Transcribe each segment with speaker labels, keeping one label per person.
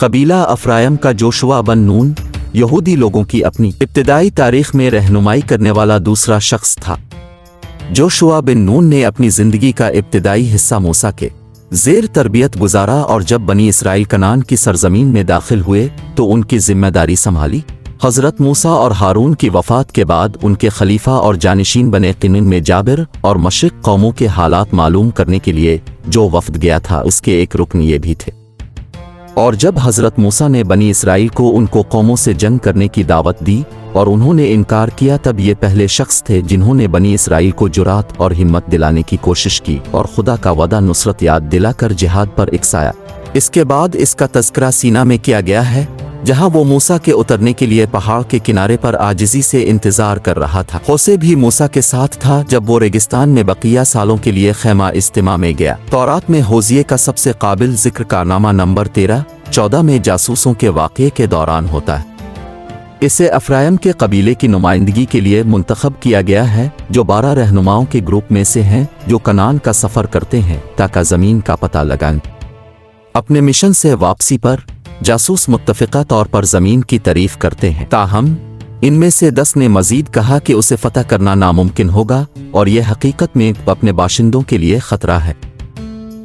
Speaker 1: कबीला अफराइम का जोशुआ बन नून यहूदी लोगों की अपनी इब्तिदाई तारीख में रहनुमाई करने वाला दूसरा शख्स था। जोशुआ बिन नून ने अपनी ज़िंदगी का इब्तिदाई हिस्सा मूसा के ज़ेर तरबियत गुजारा और जब बनी इसराइल कनान की सरजमीन में दाखिल हुए तो उनकी जिम्मेदारी संभाली। हज़रत मूसा और हारून की वफ़ात के बाद उनके खलीफा और जानिशीन बने क़िनन में जाबिर और मशरिक़ कौमों के हालात मालूम करने के लिए जो वफ़द गया था उसके एक रुकन ये भी थे। और जब हज़रत मूसा ने बनी इसराइल को उनको कौमों से जंग करने की दावत दी और उन्होंने इनकार किया, तब ये पहले शख्स थे जिन्होंने बनी इसराइल को जुरात और हिम्मत दिलाने की कोशिश की और खुदा का वदा नुसरत याद दिलाकर जिहाद पर इकसाया। इसके बाद इसका तज़किरा सीना में किया गया है, जहां वो मूसा के उतरने के लिए पहाड़ के किनारे पर आजिज़ी से इंतज़ार कर रहा था। होसे भी मूसा के साथ था जब वो रेगिस्तान में बकिया सालों के लिए खैमा इज्तिमा में गया। तौरात में होजिए का सबसे काबिल जिक्र कारनामा नंबर 13-14 में जासूसों के वाक़ये के दौरान होता है। इसे अफराइम के कबीले की नुमाइंदगी के लिए मुंतखब किया गया है, जो 12 रहनुमाओं के ग्रुप में से हैं जो कनान का सफ़र करते हैं ताकि ज़मीन का पता लगाएं। अपने मिशन से वापसी पर जासूस मुत्तफ़िक़ा तौर पर ज़मीन की तारीफ़ करते हैं, ताहम इनमें से 10 ने मज़ीद कहा कि उसे फ़तह करना नामुमकिन होगा और यह हकीकत में अपने बाशिंदों के लिए ख़तरा है।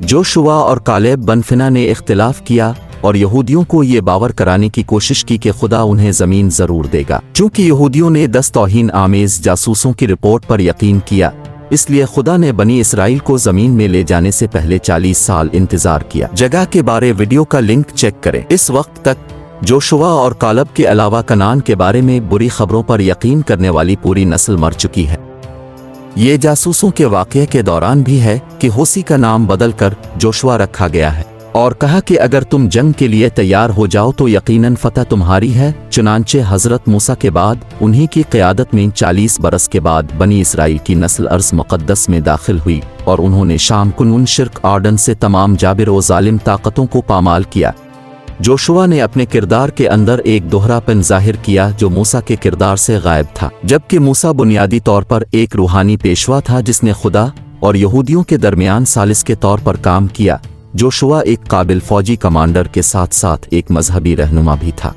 Speaker 1: जोशुआ और कालेब बन फिना ने इख्तिलाफ़ किया और यहूदियों को ये बावर कराने की कोशिश की कि खुदा उन्हें ज़मीन ज़रूर देगा। चूँकि यहूदियों ने 10 तौहीन आमेज़ जासूसों की रिपोर्ट पर यकीन किया, इसलिए खुदा ने बनी इसराइल को ज़मीन में ले जाने से पहले 40 साल इंतज़ार किया। जगह के बारे वीडियो का लिंक चेक करें। इस वक्त तक जोशुआ और कालेब के अलावा कनान के बारे में बुरी खबरों पर यकीन करने वाली पूरी नस्ल मर चुकी है। ये जासूसों के वाक़ये के दौरान भी है कि होसी का नाम बदल कर जोशुआ रखा गया है और कहा कि अगर तुम जंग के लिए तैयार हो जाओ तो यकीनन फतह तुम्हारी है। चुनांचे हज़रत मूसा के बाद उन्हीं की क़यादत में 40 बरस के बाद बनी इसराइल की नस्ल अर्ज़ मुक़द्दस में दाखिल हुई और उन्होंने शाम कुनून शिर्क आर्डन से तमाम जाबिर व ज़ालिम ताकतों को पामाल किया। जोशुआ ने अपने किरदार के अंदर एक दोहरापन ज़ाहिर किया जो मूसा के किरदार से गायब था। जबकि मूसा बुनियादी तौर पर एक रूहानी पेशवा था जिसने खुदा और यहूदियों के दरमियान सालिस के तौर पर काम किया। जोशुआ एक काबिल फौजी कमांडर के साथ साथ एक मजहबी रहनुमा भी था।